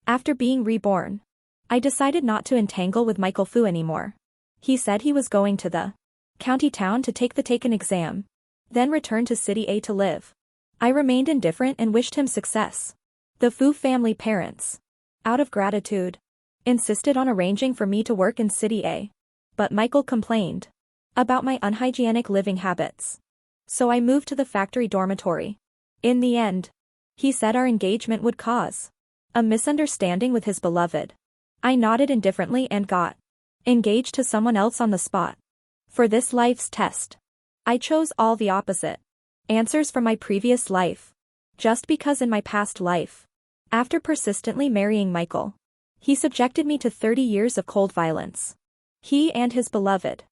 After being reborn, I decided not to entangle with Michael Fu anymore. He said he was going to the county town to take the taken exam, then return to City A to live. I remained indifferent and wished him success. The Fu family parents, out of gratitude, insisted on arranging for me to work in City A. But Michael complained about my unhygienic living habits. So I moved to the factory dormitory. In the end, he said our engagement would cause a misunderstanding with his beloved. I nodded indifferently and got engaged to someone else on the spot. For this life's test, I chose all the opposite answers from my previous life. Just because in my past life, after persistently marrying Michael, he subjected me to 30 years of cold violence. He and his beloved,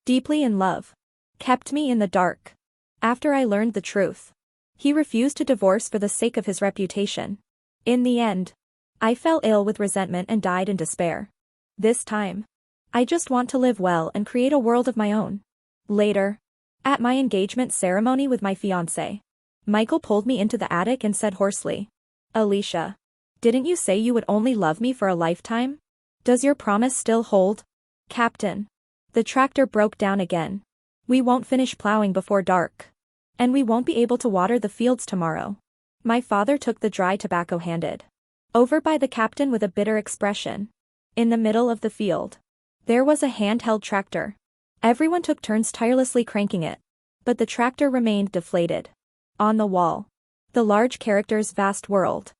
deeply in love, kept me in the dark. After I learned the truth, he refused to divorce for the sake of his reputation. In the end, I fell ill with resentment and died in despair. This time, I just want to live well and create a world of my own. Later, at my engagement ceremony with my fiancé, Michael pulled me into the attic and said hoarsely, "Alicia, didn't you say you would only love me for a lifetime? Does your promise still hold?" "Captain, the tractor broke down again. We won't finish plowing before dark. And we won't be able to water the fields tomorrow." My father took the dry tobacco handed over by the captain with a bitter expression. In the middle of the field, there was a handheld tractor. Everyone took turns tirelessly cranking it, but the tractor remained deflated. On the wall, the large characters "Vast World,"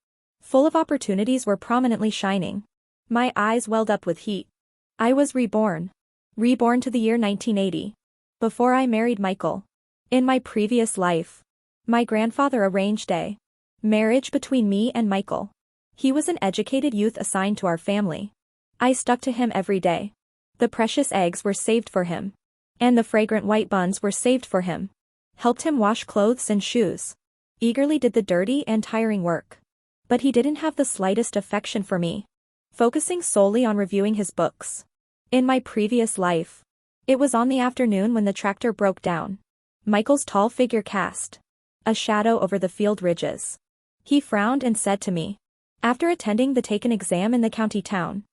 full of opportunities, were prominently shining. My eyes welled up with heat. I was reborn. Reborn to the year 1980. Before I married Michael. In my previous life, my grandfather arranged a marriage between me and Michael. He was an educated youth assigned to our family. I stuck to him every day. The precious eggs were saved for him. And the fragrant white buns were saved for him. Helped him wash clothes and shoes. Eagerly did the dirty and tiring work. But he didn't have the slightest affection for me. Focusing solely on reviewing his books. In my previous life, it was on the afternoon when the tractor broke down. Michael's tall figure cast a shadow over the field ridges. He frowned and said to me, "After attending the taken exam in the county town,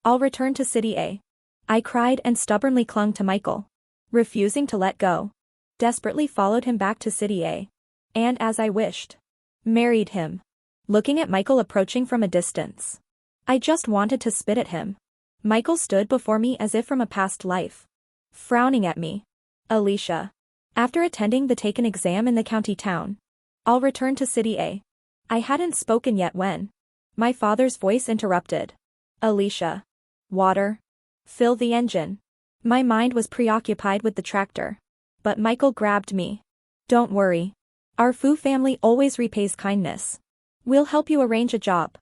I'll return to City A." I cried and stubbornly clung to Michael, refusing to let go. Desperately followed him back to City A. And as I wished, married him. Looking at Michael approaching from a distance, I just wanted to spit at him. Michael stood before me as if from a past life, frowning at me. "Alicia, after attending the taken exam in the county town, I'll return to City A." I hadn't spoken yet when my father's voice interrupted. "Alicia, water. Fill the engine." My mind was preoccupied with the tractor. But Michael grabbed me. "Don't worry. Our Fu family always repays kindness. We'll help you arrange a job."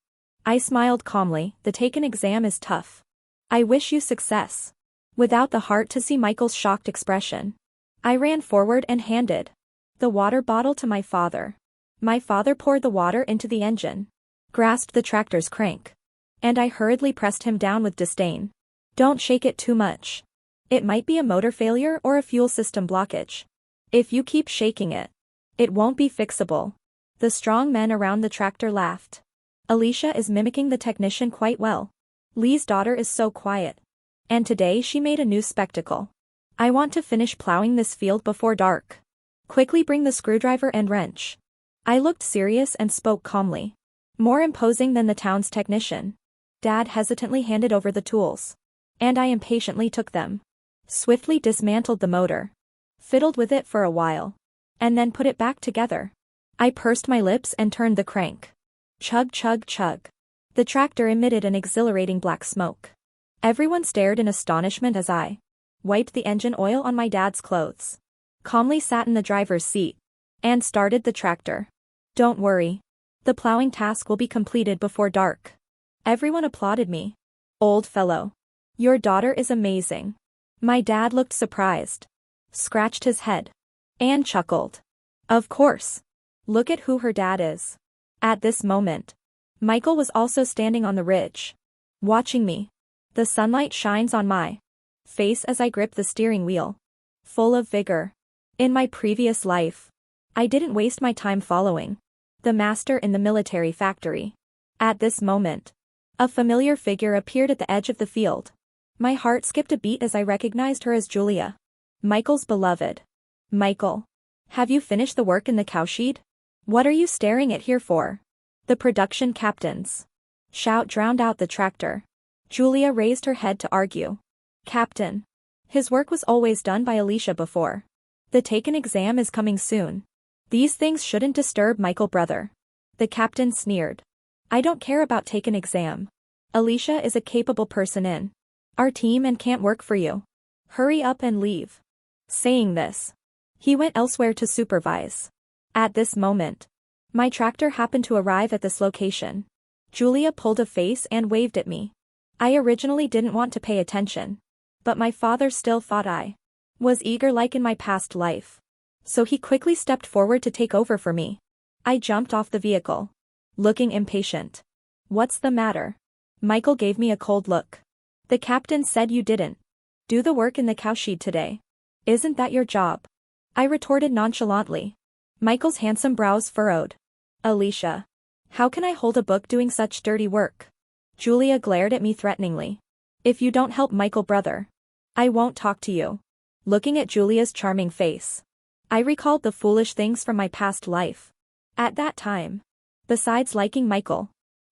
I smiled calmly. "The taken exam is tough. I wish you success." Without the heart to see Michael's shocked expression, I ran forward and handed the water bottle to my father. My father poured the water into the engine, grasped the tractor's crank, and I hurriedly pressed him down with disdain. "Don't shake it too much. It might be a motor failure or a fuel system blockage. If you keep shaking it, it won't be fixable." The strong men around the tractor laughed. "Alicia is mimicking the technician quite well. Lee's daughter is so quiet. And today she made a new spectacle. I want to finish plowing this field before dark. Quickly bring the screwdriver and wrench." I looked serious and spoke calmly. More imposing than the town's technician. Dad hesitantly handed over the tools. And I impatiently took them. Swiftly dismantled the motor. Fiddled with it for a while. And then put it back together. I pursed my lips and turned the crank. Chug chug chug. The tractor emitted an exhilarating black smoke. Everyone stared in astonishment as I wiped the engine oil on my dad's clothes, calmly sat in the driver's seat, and started the tractor. "Don't worry. The plowing task will be completed before dark." Everyone applauded me. "Old fellow. Your daughter is amazing." My dad looked surprised, scratched his head, and chuckled. "Of course. Look at who her dad is." At this moment, Michael was also standing on the ridge, watching me. The sunlight shines on my face as I grip the steering wheel, full of vigor. In my previous life, I didn't waste my time following the master in the military factory. At this moment, A familiar figure appeared at the edge of the field. My heart skipped a beat as I recognized her as Julia. Michael's beloved. Michael. Have you finished the work in the cowshed? What are you staring at here for? The production captain's shout drowned out the tractor. Julia raised her head to argue. Captain. His work was always done by Alicia before. The taken exam is coming soon. These things shouldn't disturb Michael, brother. The captain sneered. I don't care about taken exam. Alicia is a capable person in our team and can't work for you. Hurry up and leave. Saying this, he went elsewhere to supervise. At this moment, my tractor happened to arrive at this location. Julia pulled a face and waved at me. I originally didn't want to pay attention, but my father still thought I was eager like in my past life. So he quickly stepped forward to take over for me. I jumped off the vehicle, looking impatient. What's the matter? Michael gave me a cold look. The captain said you didn't do the work in the cowshed today. Isn't that your job? I retorted nonchalantly. Michael's handsome brows furrowed. Alicia. How can I hold a book doing such dirty work? Julia glared at me threateningly. If you don't help Michael, brother, I won't talk to you. Looking at Julia's charming face, I recalled the foolish things from my past life. At that time, besides liking Michael,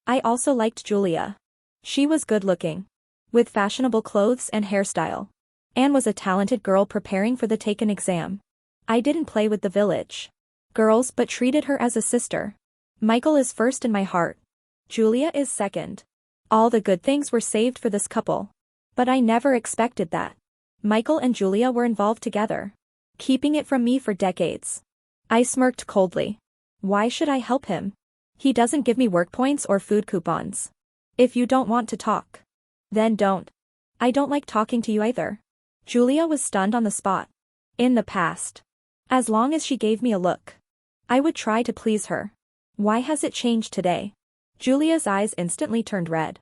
I also liked Julia. She was good-looking, with fashionable clothes and hairstyle, and was a talented girl preparing for the taken exam. I didn't play with the village girls but treated her as a sister. Michael is first in my heart. Julia is second. All the good things were saved for this couple. But I never expected that Michael and Julia were involved together, keeping it from me for decades. I smirked coldly. Why should I help him? He doesn't give me work points or food coupons. If you don't want to talk, then don't. I don't like talking to you either. Julia was stunned on the spot. In the past, as long as she gave me a look, I would try to please her. Why has it changed today? Julia's eyes instantly turned red,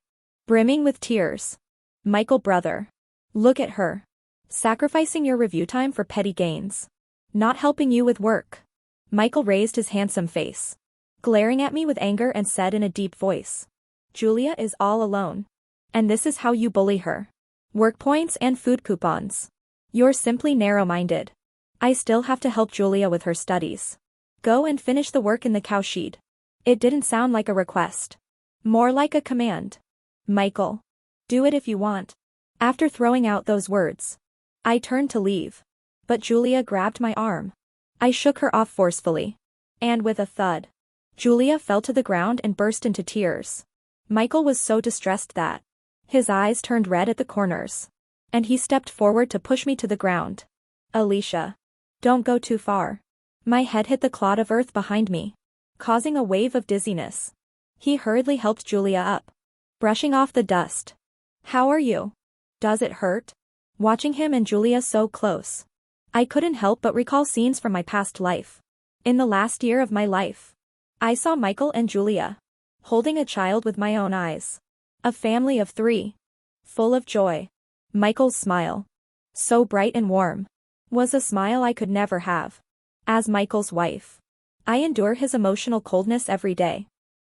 brimming with tears. Michael, brother. Look at her. Sacrificing your review time for petty gains. Not helping you with work. Michael raised his handsome face, glaring at me with anger and said in a deep voice. Julia is all alone. And this is how you bully her. Work points and food coupons. You're simply narrow-minded. I still have to help Julia with her studies. Go and finish the work in the cowshed. It didn't sound like a request. More like a command. Michael. Do it if you want. After throwing out those words, I turned to leave. But Julia grabbed my arm. I shook her off forcefully. And with a thud, Julia fell to the ground and burst into tears. Michael was so distressed that his eyes turned red at the corners. And he stepped forward to push me to the ground. Alicia. Don't go too far. My head hit the clod of earth behind me, causing a wave of dizziness. He hurriedly helped Julia up, brushing off the dust. How are you? Does it hurt? Watching him and Julia so close, I couldn't help but recall scenes from my past life. In the last year of my life, I saw Michael and Julia holding a child with my own eyes. A family of 3. Full of joy. Michael's smile, so bright and warm, was a smile I could never have. As Michael's wife, I endure his emotional coldness every day.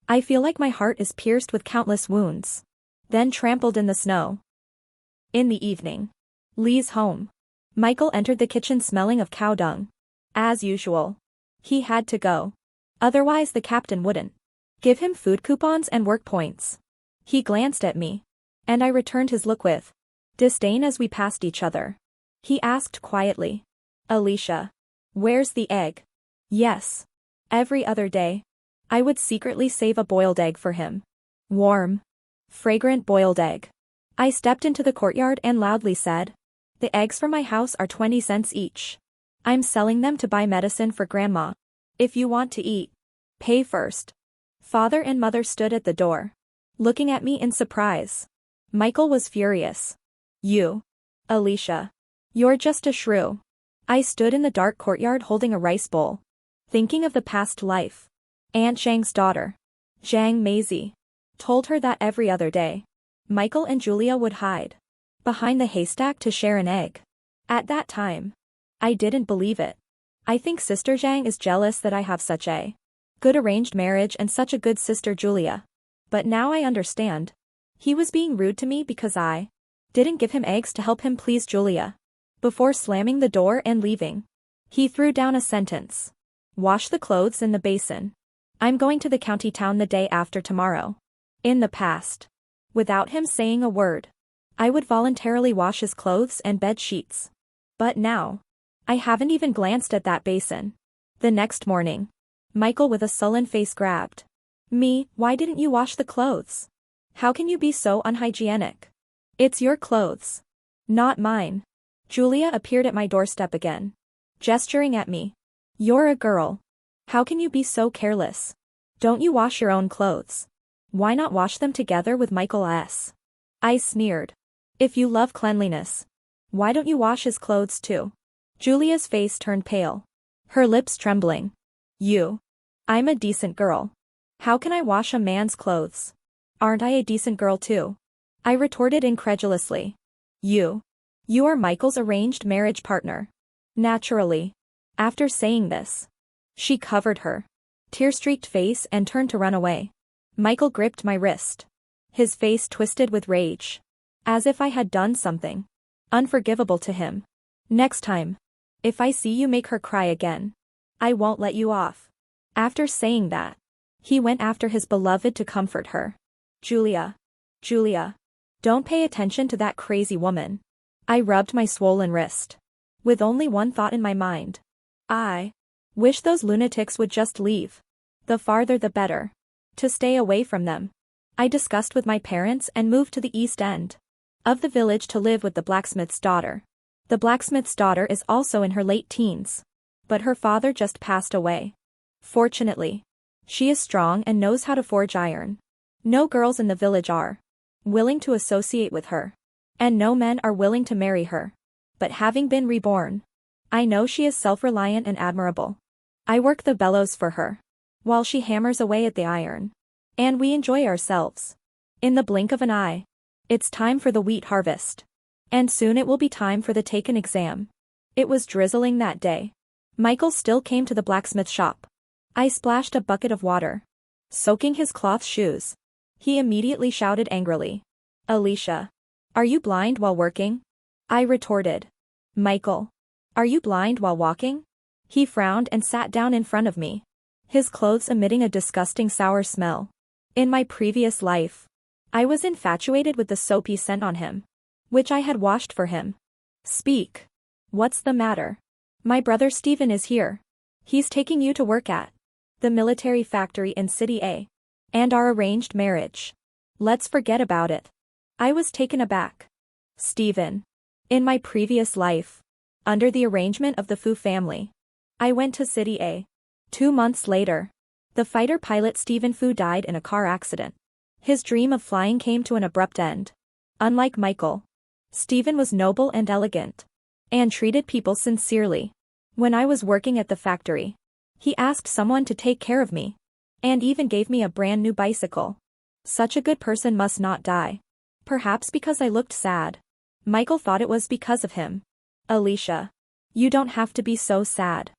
I feel like my heart is pierced with countless wounds, then trampled in the snow. In the evening, Lee's home. Michael entered the kitchen smelling of cow dung. As usual, he had to go. Otherwise the captain wouldn't give him food coupons and work points. He glanced at me, and I returned his look with disdain as we passed each other. He asked quietly, Alicia, where's the egg? Yes. Every other day, I would secretly save a boiled egg for him. Warm, fragrant boiled egg. I stepped into the courtyard and loudly said, the eggs from my house are 20 cents each. I'm selling them to buy medicine for Grandma. If you want to eat, pay first. Father and mother stood at the door, looking at me in surprise. Michael was furious. You, Alicia, you're just a shrew. I stood in the dark courtyard holding a rice bowl, thinking of the past life. Aunt Zhang's daughter, Zhang Maisie, told her that every other day, Michael and Julia would hide behind the haystack to share an egg. At that time, I didn't believe it. I think Sister Zhang is jealous that I have such a good arranged marriage and such a good sister Julia. But now I understand. He was being rude to me because I didn't give him eggs to help him please Julia. Before slamming the door and leaving, he threw down a sentence. Wash the clothes in the basin. I'm going to the county town the day after tomorrow. In the past, without him saying a word, I would voluntarily wash his clothes and bed sheets. But now, I haven't even glanced at that basin. The next morning, Michael with a sullen face grabbed me. Why didn't you wash the clothes? How can you be so unhygienic? It's your clothes, not mine. Julia appeared at my doorstep again, gesturing at me. You're a girl. How can you be so careless? Don't you wash your own clothes? Why not wash them together with Michael S? I sneered. If you love cleanliness, why don't you wash his clothes too? Julia's face turned pale, her lips trembling. I'm a decent girl. How can I wash a man's clothes? Aren't I a decent girl too? I retorted incredulously. You are Michael's arranged marriage partner. Naturally. After saying this, she covered her tear-streaked face and turned to run away. Michael gripped my wrist, his face twisted with rage, as if I had done something unforgivable to him. Next time, if I see you make her cry again, I won't let you off. After saying that, he went after his beloved to comfort her. Julia, don't pay attention to that crazy woman. I rubbed my swollen wrist, with only one thought in my mind. I wish those lunatics would just leave. The farther the better. To stay away from them. I discussed with my parents and moved to the east end of the village to live with the blacksmith's daughter. The blacksmith's daughter is also in her late teens, but her father just passed away. Fortunately, she is strong and knows how to forge iron. No girls in the village are willing to associate with her, and no men are willing to marry her. But having been reborn, I know she is self-reliant and admirable. I work the bellows for her, while she hammers away at the iron. And we enjoy ourselves. In the blink of an eye, it's time for the wheat harvest. And soon it will be time for the taken exam. It was drizzling that day. Michael still came to the blacksmith shop. I splashed a bucket of water, soaking his cloth shoes. He immediately shouted angrily. Alicia, are you blind while working? I retorted. Michael, are you blind while walking? He frowned and sat down in front of me, his clothes emitting a disgusting sour smell. In my previous life, I was infatuated with the soapy scent on him, which I had washed for him. Speak. What's the matter? My brother Stephen is here. He's taking you to work at the military factory in City A. And our arranged marriage. Let's forget about it. I was taken aback. Stephen. In my previous life, under the arrangement of the Fu family, I went to City A. 2 months later, the fighter pilot Stephen Fu died in a car accident. His dream of flying came to an abrupt end. Unlike Michael, Stephen was noble and elegant, and treated people sincerely. When I was working at the factory, he asked someone to take care of me, and even gave me a brand new bicycle. Such a good person must not die. Perhaps because I looked sad. Michael thought it was because of him. Alicia, you don't have to be so sad.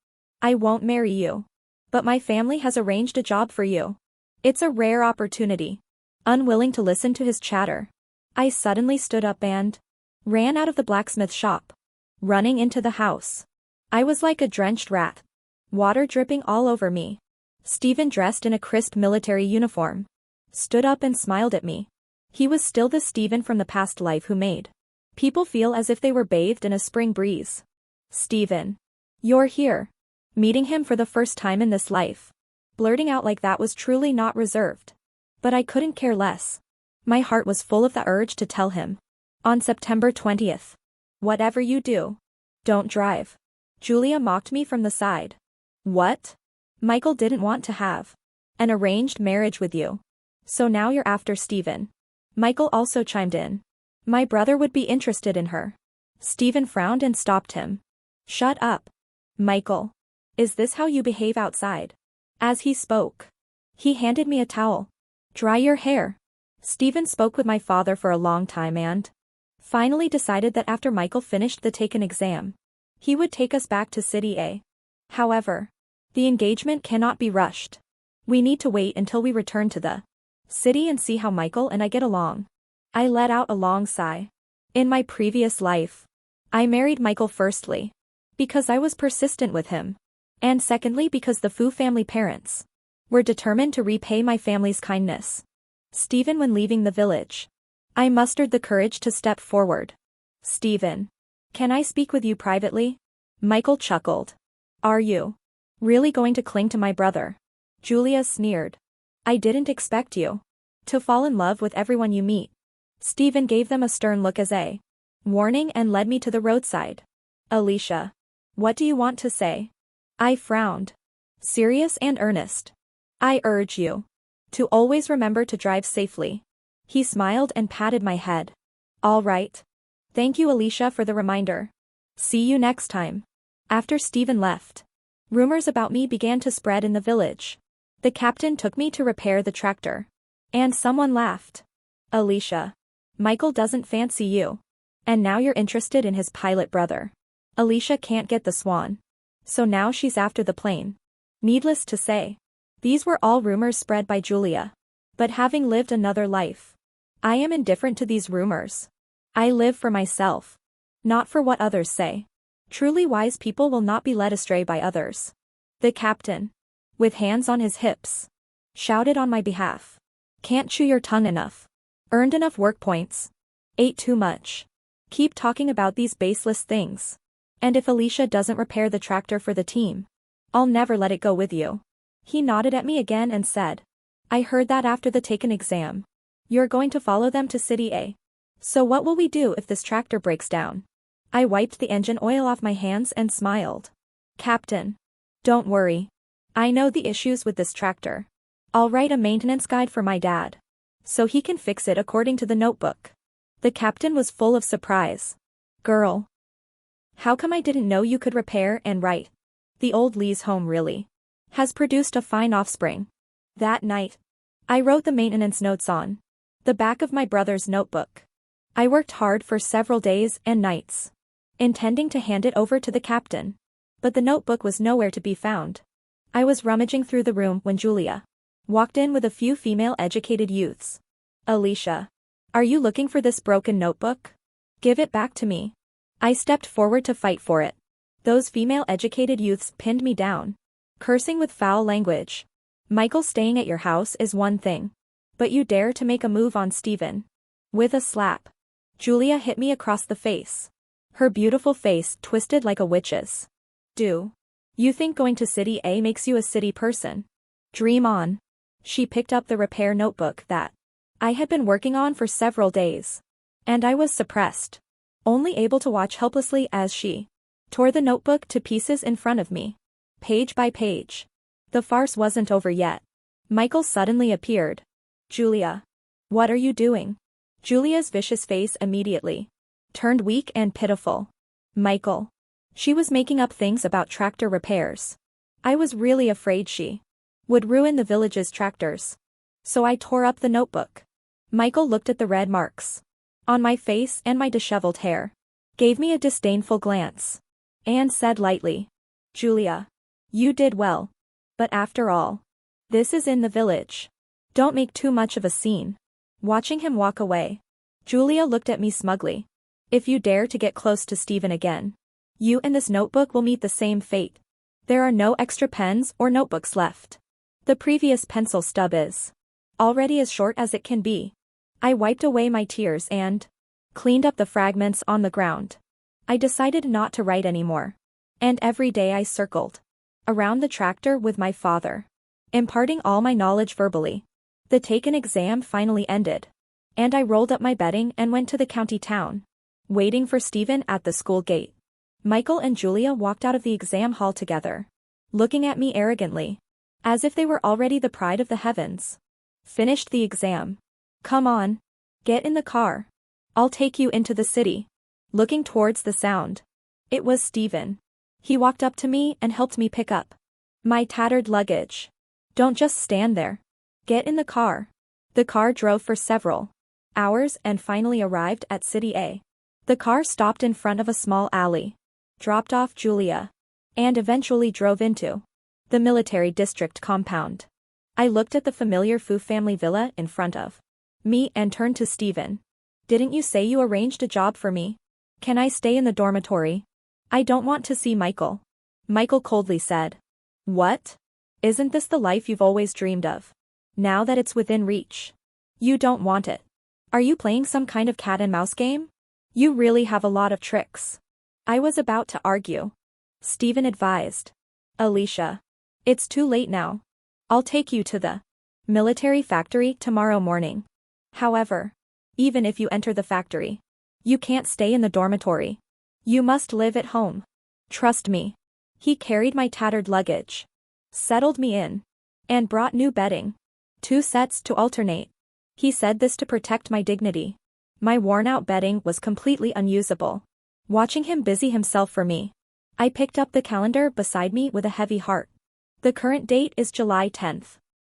I won't marry you. But my family has arranged a job for you. It's a rare opportunity. Unwilling to listen to his chatter, I suddenly stood up and ran out of the blacksmith shop, running into the house. I was like a drenched rat, water dripping all over me. Stephen, dressed in a crisp military uniform, stood up and smiled at me. He was still the Stephen from the past life who made people feel as if they were bathed in a spring breeze. Stephen, you're here. Meeting him for the first time in this life, blurting out like that was truly not reserved. But I couldn't care less. My heart was full of the urge to tell him. On September 20th. Whatever you do, don't drive. Julia mocked me from the side. What? Michael didn't want to have an arranged marriage with you. So now you're after Stephen. Michael also chimed in. My brother would be interested in her. Stephen frowned and stopped him. Shut up. Michael. Is this how you behave outside? As he spoke, he handed me a towel. Dry your hair. Stephen spoke with my father for a long time and finally decided that after Michael finished the taken exam, he would take us back to City A. However, the engagement cannot be rushed. We need to wait until we return to the city and see how Michael and I get along. I let out a long sigh. In my previous life, I married Michael firstly, because I was persistent with him, and secondly because the Fu family parents were determined to repay my family's kindness. Stephen, when leaving the village, I mustered the courage to step forward. Stephen, can I speak with you privately? Michael chuckled. Are you really going to cling to my brother? Julia sneered. I didn't expect you to fall in love with everyone you meet. Stephen gave them a stern look as a warning and led me to the roadside. Alicia, what do you want to say? I frowned. Serious and earnest. I urge you to always remember to drive safely. He smiled and patted my head. All right. Thank you, Alicia, for the reminder. See you next time. After Stephen left, rumors about me began to spread in the village. The captain took me to repair the tractor. And someone laughed. Alicia, Michael doesn't fancy you. And now you're interested in his pilot brother. Alicia can't get the swan. So now she's after the plane. Needless to say, these were all rumors spread by Julia. But having lived another life, I am indifferent to these rumors. I live for myself, not for what others say. Truly wise people will not be led astray by others. The captain, with hands on his hips, shouted on my behalf. Can't chew your tongue enough. Earned enough work points. Ate too much. Keep talking about these baseless things. And if Alicia doesn't repair the tractor for the team, I'll never let it go with you. He nodded at me again and said, I heard that after the taken exam, you're going to follow them to City A. So what will we do if this tractor breaks down? I wiped the engine oil off my hands and smiled. Captain, don't worry. I know the issues with this tractor. I'll write a maintenance guide for my dad, so he can fix it according to the notebook. The captain was full of surprise. Girl, how come I didn't know you could repair and write? The old Lee's home really has produced a fine offspring. That night, I wrote the maintenance notes on the back of my brother's notebook. I worked hard for several days and nights, intending to hand it over to the captain. But the notebook was nowhere to be found. I was rummaging through the room when Julia walked in with a few female-educated youths. Alicia, are you looking for this broken notebook? Give it back to me. I stepped forward to fight for it. Those female-educated youths pinned me down, cursing with foul language. Michael, staying at your house is one thing, but you dare to make a move on Stephen. With a slap, Julia hit me across the face. Her beautiful face twisted like a witch's. Do you think going to City A makes you a city person? Dream on. She picked up the repair notebook that I had been working on for several days, and I was suppressed, only able to watch helplessly as she tore the notebook to pieces in front of me, page by page. The farce wasn't over yet. Michael suddenly appeared. Julia, what are you doing? Julia's vicious face immediately turned weak and pitiful. Michael. She was making up things about tractor repairs. I was really afraid she would ruin the village's tractors. So I tore up the notebook. Michael looked at the red marks on my face and my disheveled hair, gave me a disdainful glance, and said lightly, Julia, you did well. But after all, this is in the village. Don't make too much of a scene. Watching him walk away, Julia looked at me smugly. If you dare to get close to Stephen again, you and this notebook will meet the same fate. There are no extra pens or notebooks left. The previous pencil stub is already as short as it can be. I wiped away my tears and cleaned up the fragments on the ground. I decided not to write anymore. And every day I circled around the tractor with my father, imparting all my knowledge verbally. The taken exam finally ended, and I rolled up my bedding and went to the county town, waiting for Stephen at the school gate. Michael and Julia walked out of the exam hall together, looking at me arrogantly, as if they were already the pride of the heavens. Finished the exam. Come on. Get in the car. I'll take you into the city. Looking towards the sound. It was Stephen. He walked up to me and helped me pick up my tattered luggage. Don't just stand there. Get in the car. The car drove for several hours and finally arrived at City A. The car stopped in front of a small alley, dropped off Julia, and eventually drove into the military district compound. I looked at the familiar Fu family villa in front of me and turned to Stephen. Didn't you say you arranged a job for me? Can I stay in the dormitory? I don't want to see Michael. Michael coldly said. What? Isn't this the life you've always dreamed of? Now that it's within reach. You don't want it. Are you playing some kind of cat and mouse game? You really have a lot of tricks. I was about to argue. Stephen advised. Alicia. It's too late now. I'll take you to the military factory tomorrow morning. However, even if you enter the factory, you can't stay in the dormitory. You must live at home. Trust me. He carried my tattered luggage, settled me in, and brought new bedding. 2 sets to alternate. He said this to protect my dignity. My worn-out bedding was completely unusable. Watching him busy himself for me, I picked up the calendar beside me with a heavy heart. The current date is July 10th.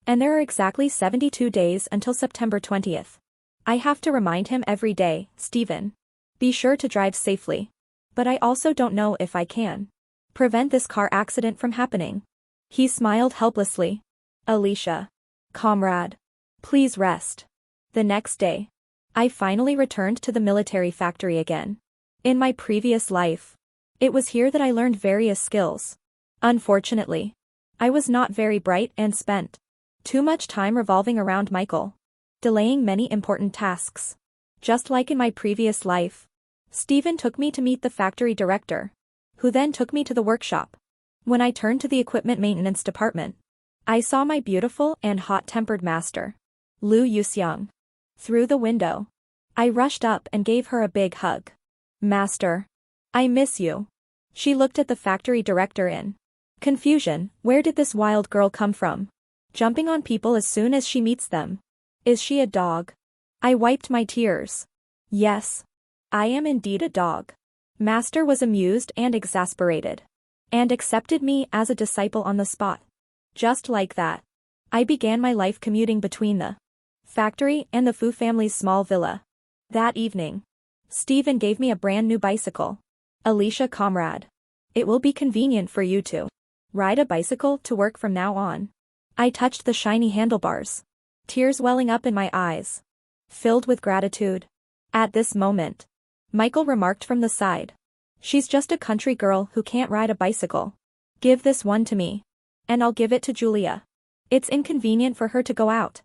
And there are exactly 72 days until September 20th. I have to remind him every day, Stephen. Be sure to drive safely. But I also don't know if I can prevent this car accident from happening. He smiled helplessly. Alicia. Comrade. Please rest. The next day, I finally returned to the military factory again. In my previous life, it was here that I learned various skills. Unfortunately, I was not very bright and spent too much time revolving around Michael, delaying many important tasks. Just like in my previous life, Stephen took me to meet the factory director, who then took me to the workshop. When I turned to the equipment maintenance department, I saw my beautiful and hot-tempered master, Liu Yuseung. Through the window, I rushed up and gave her a big hug. Master. I miss you. She looked at the factory director in confusion. Where did this wild girl come from? Jumping on people as soon as she meets them. Is she a dog? I wiped my tears. Yes. I am indeed a dog. Master was amused and exasperated, and accepted me as a disciple on the spot. Just like that, I began my life commuting between the factory and the Fu family's small villa. That evening, Stephen gave me a brand new bicycle. Alicia, comrade. It will be convenient for you to ride a bicycle to work from now on. I touched the shiny handlebars, tears welling up in my eyes, filled with gratitude. At this moment, Michael remarked from the side. She's just a country girl who can't ride a bicycle. Give this one to me. And I'll give it to Julia. It's inconvenient for her to go out.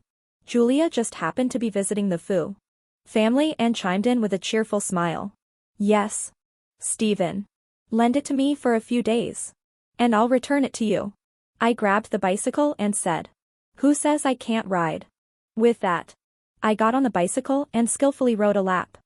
Julia just happened to be visiting the Fu family and chimed in with a cheerful smile. Yes. Stephen. Lend it to me for a few days. And I'll return it to you. I grabbed the bicycle and said. Who says I can't ride? With that, I got on the bicycle and skillfully rode a lap.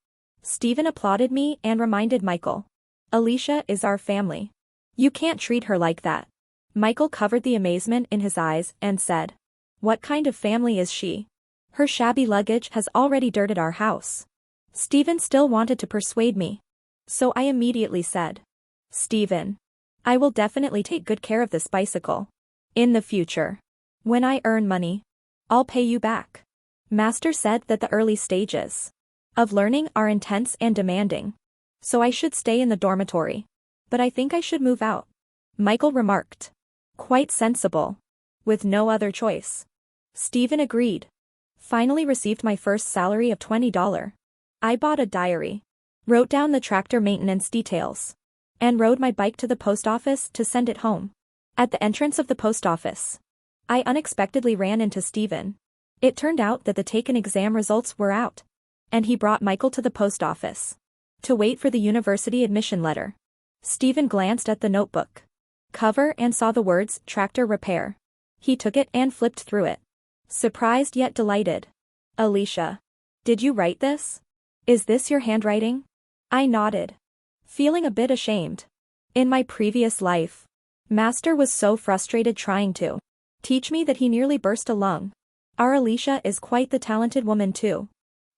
Stephen applauded me and reminded Michael. Alicia is our family. You can't treat her like that. Michael covered the amazement in his eyes and said. What kind of family is she? Her shabby luggage has already dirted our house. Stephen still wanted to persuade me. So I immediately said. Stephen. I will definitely take good care of this bicycle. In the future. When I earn money, I'll pay you back. Master said that the early stages of learning are intense and demanding. So I should stay in the dormitory. But I think I should move out. Michael remarked. Quite sensible. With no other choice. Stephen agreed. Finally received my first salary of $20. I bought a diary, wrote down the tractor maintenance details, and rode my bike to the post office to send it home. At the entrance of the post office, I unexpectedly ran into Stephen. It turned out that the taken exam results were out, and he brought Michael to the post office to wait for the university admission letter. Stephen glanced at the notebook cover and saw the words tractor repair. He took it and flipped through it, surprised yet delighted. Alicia. Did you write this? Is this your handwriting? I nodded, feeling a bit ashamed. In my previous life, Master was so frustrated trying to teach me that he nearly burst a lung. Our Alicia is quite the talented woman too.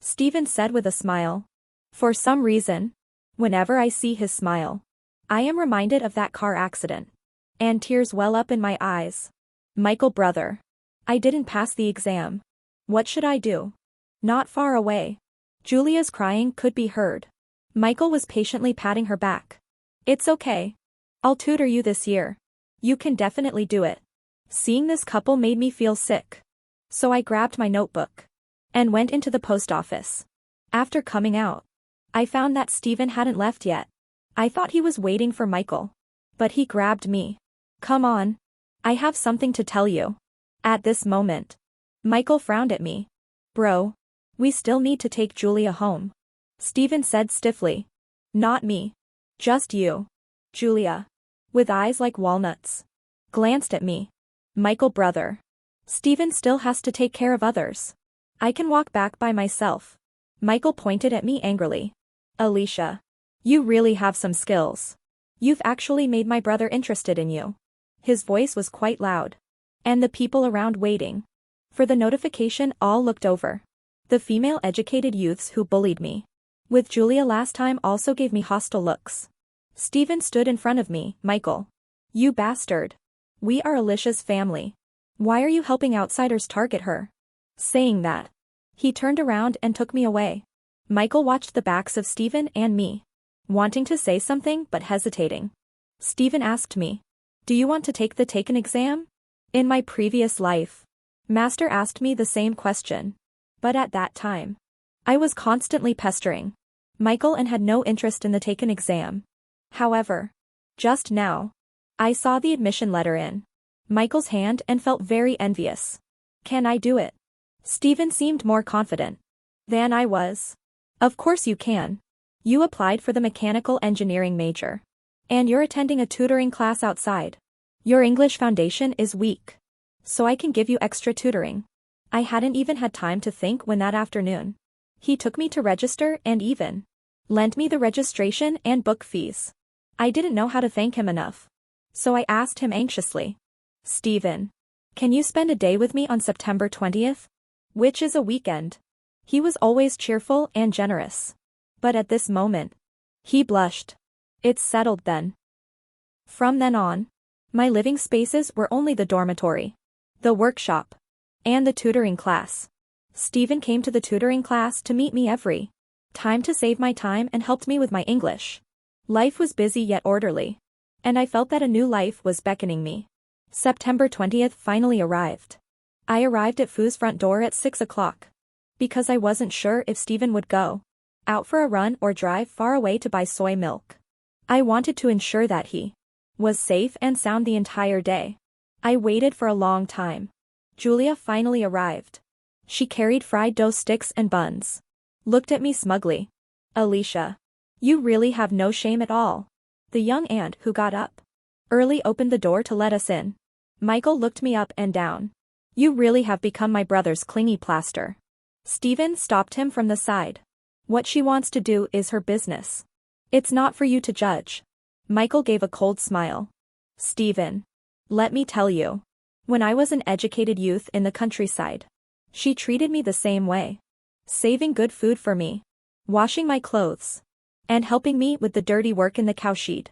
Stephen said with a smile. For some reason, whenever I see his smile, I am reminded of that car accident. And tears well up in my eyes. Michael, brother. I didn't pass the exam. What should I do? Not far away, Julia's crying could be heard. Michael was patiently patting her back. It's okay. I'll tutor you this year. You can definitely do it. Seeing this couple made me feel sick. So I grabbed my notebook and went into the post office. After coming out, I found that Steven hadn't left yet. I thought he was waiting for Michael. But he grabbed me. Come on. I have something to tell you. At this moment, Michael frowned at me. Bro, we still need to take Julia home. Steven said stiffly. Not me. Just you. Julia, with eyes like walnuts, glanced at me. Michael brother. Steven still has to take care of others. I can walk back by myself. Michael pointed at me angrily. Alicia, you really have some skills. You've actually made my brother interested in you. His voice was quite loud. And the people around waiting for the notification all looked over. The female educated youths who bullied me with Julia last time also gave me hostile looks. Steven stood in front of me. Michael. You bastard. We are Alicia's family. Why are you helping outsiders target her? Saying that, he turned around and took me away. Michael watched the backs of Steven and me, wanting to say something but hesitating. Steven asked me, do you want to take the taken exam? In my previous life, Master asked me the same question. But at that time, I was constantly pestering Michael and had no interest in the taken exam. However, just now, I saw the admission letter in Michael's hand and felt very envious. Can I do it? Steven seemed more confident than I was. Of course you can. You applied for the mechanical engineering major. And you're attending a tutoring class outside. Your English foundation is weak. So I can give you extra tutoring. I hadn't even had time to think when that afternoon. He took me to register and even lent me the registration and book fees. I didn't know how to thank him enough. So I asked him anxiously. Steven, can you spend a day with me on September 20th? Which is a weekend. He was always cheerful and generous. But at this moment, he blushed. It's settled then. From then on, my living spaces were only the dormitory, the workshop, and the tutoring class. Steven came to the tutoring class to meet me every time to save my time and helped me with my English. Life was busy yet orderly. And I felt that a new life was beckoning me. September 20th finally arrived. I arrived at Fu's front door at 6 o'clock. Because I wasn't sure if Steven would go out for a run or drive far away to buy soy milk. I wanted to ensure that he was safe and sound the entire day. I waited for a long time. Julia finally arrived. She carried fried dough sticks and buns. Looked at me smugly. Alicia, you really have no shame at all. The young aunt who got up early opened the door to let us in. Michael looked me up and down. You really have become my brother's clingy plaster. Steven stopped him from the side. What she wants to do is her business. It's not for you to judge. Michael gave a cold smile. Steven, let me tell you. When I was an educated youth in the countryside, she treated me the same way. Saving good food for me, washing my clothes, and helping me with the dirty work in the cowshed.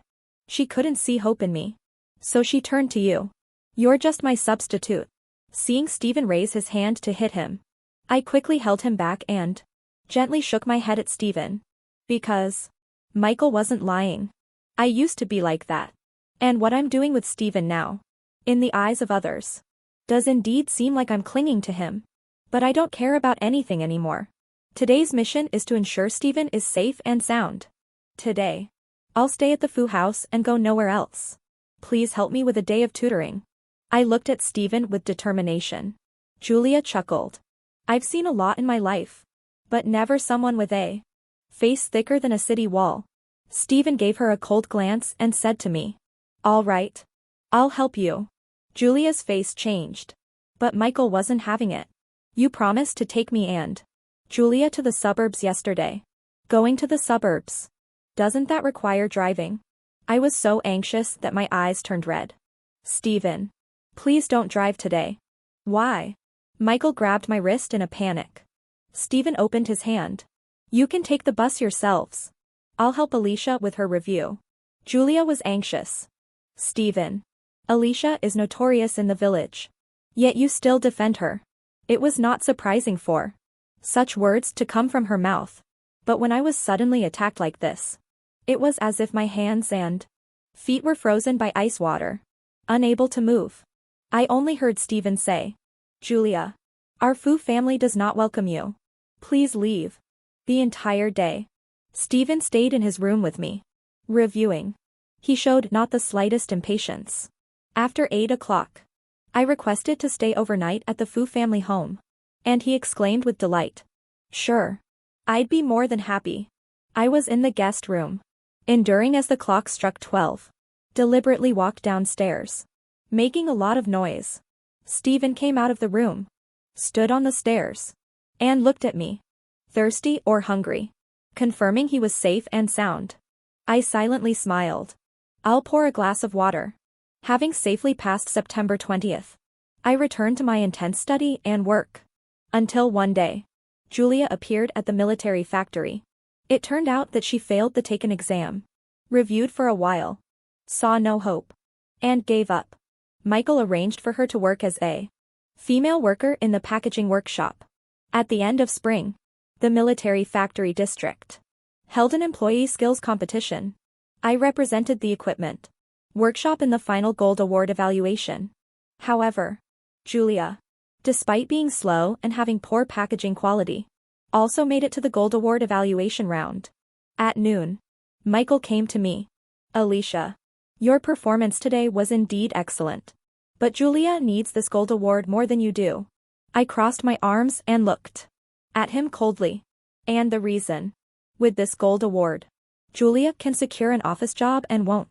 She couldn't see hope in me. So she turned to you. You're just my substitute. Seeing Steven raise his hand to hit him, I quickly held him back and gently shook my head at Steven. Because Michael wasn't lying. I used to be like that. And what I'm doing with Steven now, in the eyes of others, does indeed seem like I'm clinging to him. But I don't care about anything anymore. Today's mission is to ensure Steven is safe and sound. Today, I'll stay at the Fu house and go nowhere else. Please help me with a day of tutoring. I looked at Steven with determination. Julia chuckled. I've seen a lot in my life. But never someone with a face thicker than a city wall. Steven gave her a cold glance and said to me, all right. I'll help you. Julia's face changed. But Michael wasn't having it. You promised to take me and Julia to the suburbs yesterday. Going to the suburbs. Doesn't that require driving? I was so anxious that my eyes turned red. Steven, please don't drive today. Why? Michael grabbed my wrist in a panic. Steven opened his hand. You can take the bus yourselves. I'll help Alicia with her review. Julia was anxious. Steven, Alicia is notorious in the village. Yet you still defend her. It was not surprising for such words to come from her mouth. But when I was suddenly attacked like this, it was as if my hands and feet were frozen by ice water, unable to move. I only heard Steven say, Julia, our Fu family does not welcome you. Please leave. The entire day. Steven stayed in his room with me. Reviewing. He showed not the slightest impatience. After 8 o'clock. I requested to stay overnight at the Fu family home. And he exclaimed with delight. Sure. I'd be more than happy. I was in the guest room. Enduring as the clock struck 12. Deliberately walked downstairs. Making a lot of noise. Steven came out of the room. Stood on the stairs. And looked at me. Thirsty or hungry. Confirming he was safe and sound. I silently smiled. I'll pour a glass of water. Having safely passed September 20th. I returned to my intense study and work. Until one day. Julia appeared at the military factory. It turned out that she failed the taken exam. Reviewed for a while. Saw no hope. And gave up. Michael arranged for her to work as a female worker in the packaging workshop. At the end of spring. The military factory district held an employee skills competition. I represented the equipment workshop in the final gold award evaluation. However, Julia, despite being slow and having poor packaging quality, also made it to the gold award evaluation round. At noon, Michael came to me. Alicia, your performance today was indeed excellent. But Julia needs this gold award more than you do. I crossed my arms and looked at him coldly. And the reason. With this gold award, Julia can secure an office job and won't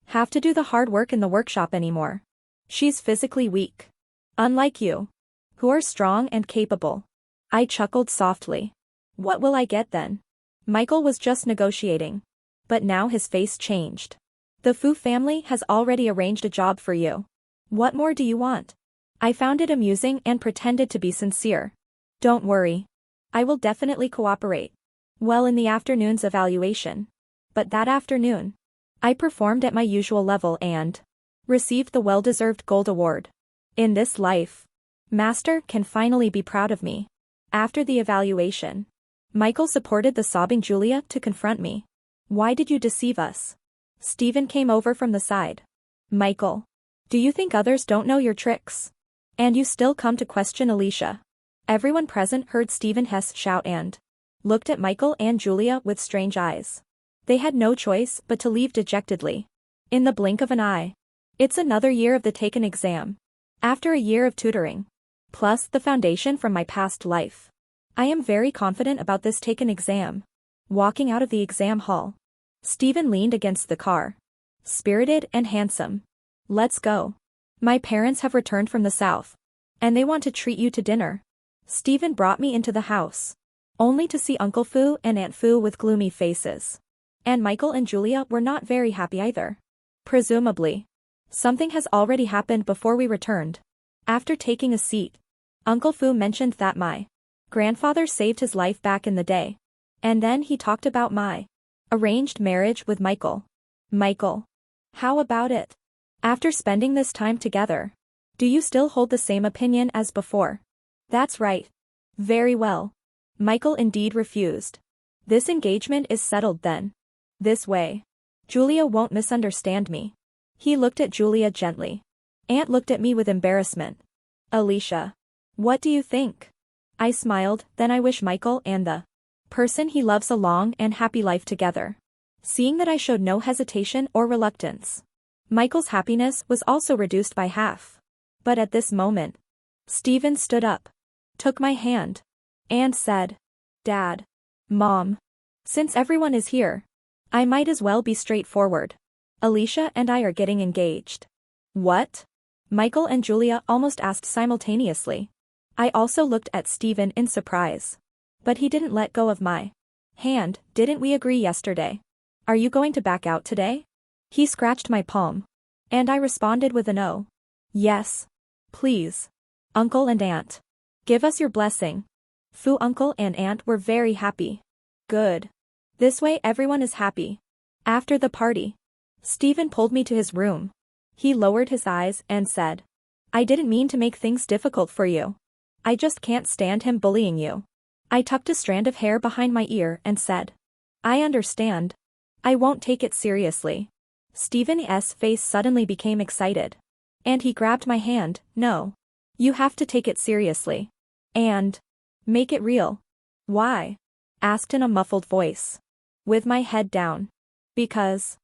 have to do the hard work in the workshop anymore. She's physically weak. Unlike you, who are strong and capable. I chuckled softly. What will I get then? Michael was just negotiating. But now his face changed. The Fu family has already arranged a job for you. What more do you want? I found it amusing and pretended to be sincere. Don't worry. I will definitely cooperate. Well, in the afternoon's evaluation. But that afternoon, I performed at my usual level and received the well-deserved gold award. In this life, Master can finally be proud of me. After the evaluation, Michael supported the sobbing Julia to confront me. Why did you deceive us? Steven came over from the side. Michael, do you think others don't know your tricks? And you still come to question Alicia? Everyone present heard Steven Hess shout and looked at Michael and Julia with strange eyes. They had no choice but to leave dejectedly. In the blink of an eye. It's another year of the taken exam. After a year of tutoring. Plus the foundation from my past life. I am very confident about this taken exam. Walking out of the exam hall. Steven leaned against the car. Spirited and handsome. Let's go. My parents have returned from the south. And they want to treat you to dinner. Steven brought me into the house. Only to see Uncle Fu and Aunt Fu with gloomy faces. And Michael and Julia were not very happy either. Presumably. Something has already happened before we returned. After taking a seat, Uncle Fu mentioned that my grandfather saved his life back in the day. And then he talked about my arranged marriage with Michael. Michael. How about it? After spending this time together, do you still hold the same opinion as before? That's right. Very well. Michael indeed refused. This engagement is settled then. This way. Julia won't misunderstand me. He looked at Julia gently. Aunt looked at me with embarrassment. Alicia. What do you think? I smiled, then I wish Michael and the person he loves a long and happy life together. Seeing that I showed no hesitation or reluctance. Michael's happiness was also reduced by half. But at this moment, Steven stood up, took my hand, and said, Dad, Mom, since everyone is here, I might as well be straightforward. Alicia and I are getting engaged. What? Michael and Julia almost asked simultaneously. I also looked at Steven in surprise. But he didn't let go of my hand. Didn't we agree yesterday? Are you going to back out today? He scratched my palm. And I responded with a no. Yes. Please. Uncle and Aunt. Give us your blessing. Fu uncle and aunt were very happy. Good. This way everyone is happy. After the party, Steven pulled me to his room. He lowered his eyes and said, I didn't mean to make things difficult for you. I just can't stand him bullying you. I tucked a strand of hair behind my ear and said, I understand. I won't take it seriously. Steven's face suddenly became excited. And he grabbed my hand. No. You have to take it seriously. And make it real. Why? Asked in a muffled voice. With my head down. Because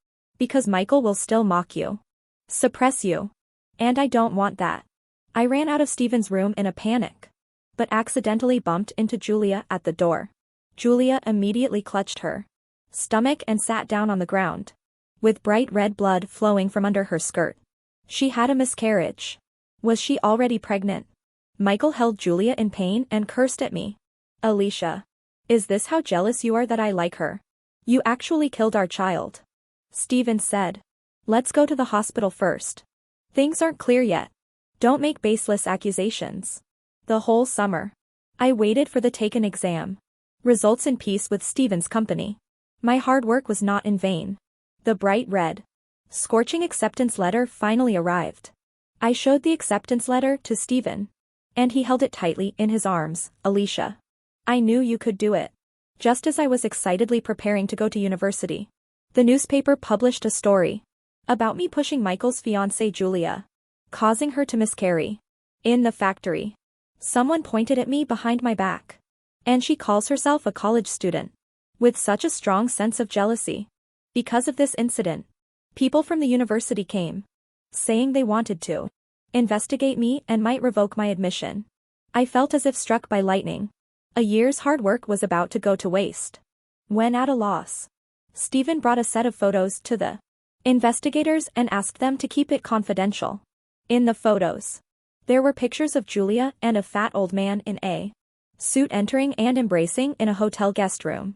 Michael will still mock you. Suppress you. And I don't want that. I ran out of Stephen's room in a panic. But accidentally bumped into Julia at the door. Julia immediately clutched her stomach and sat down on the ground. With bright red blood flowing from under her skirt. She had a miscarriage. Was she already pregnant? Michael held Julia in pain and cursed at me. Alicia. Is this how jealous you are that I like her? You actually killed our child. Stephen said. Let's go to the hospital first. Things aren't clear yet. Don't make baseless accusations. The whole summer. I waited for the taken exam. Results in peace with Stephen's company. My hard work was not in vain. The bright red, scorching acceptance letter finally arrived. I showed the acceptance letter to Stephen. And he held it tightly in his arms. Alicia. I knew you could do it. Just as I was excitedly preparing to go to university. The newspaper published a story. About me pushing Michael's fiancée Julia. Causing her to miscarry. In the factory. Someone pointed at me behind my back. And she calls herself a college student. With such a strong sense of jealousy. Because of this incident. People from the university came. Saying they wanted to investigate me and might revoke my admission. I felt as if struck by lightning. A year's hard work was about to go to waste. When at a loss. Stephen brought a set of photos to the investigators and asked them to keep it confidential. In the photos. There were pictures of Julia and a fat old man in a suit entering and embracing in a hotel guest room.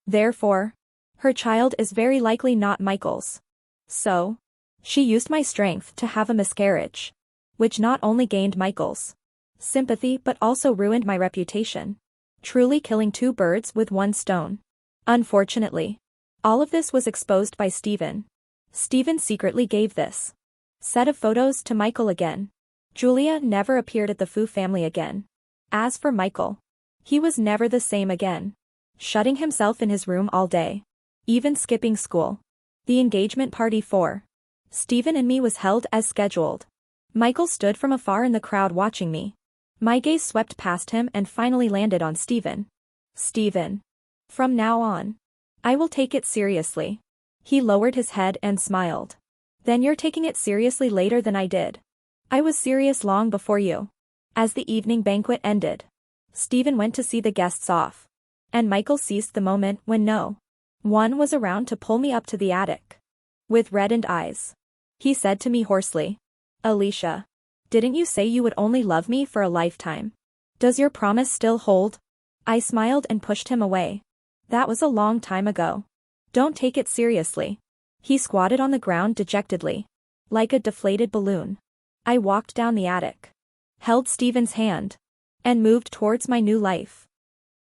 Therefore, her child is very likely not Michael's. So, she used my strength to have a miscarriage. Which not only gained Michael's sympathy but also ruined my reputation. Truly killing two birds with one stone. Unfortunately, all of this was exposed by Stephen. Stephen secretly gave this set of photos to Michael again. Julia never appeared at the Fu family again. As for Michael, he was never the same again. Shutting himself in his room all day. Even skipping school. The engagement party for Stephen and me was held as scheduled. Michael stood from afar in the crowd watching me. My gaze swept past him and finally landed on Stephen. Stephen. From now on. I will take it seriously. He lowered his head and smiled. Then you're taking it seriously later than I did. I was serious long before you. As the evening banquet ended. Stephen went to see the guests off. And Michael seized the moment when no one was around to pull me up to the attic. With reddened eyes. He said to me hoarsely. Alicia. Didn't you say you would only love me for a lifetime? Does your promise still hold? I smiled and pushed him away. That was a long time ago. Don't take it seriously. He squatted on the ground dejectedly. Like a deflated balloon. I walked down the attic. Held Stephen's hand. And moved towards my new life.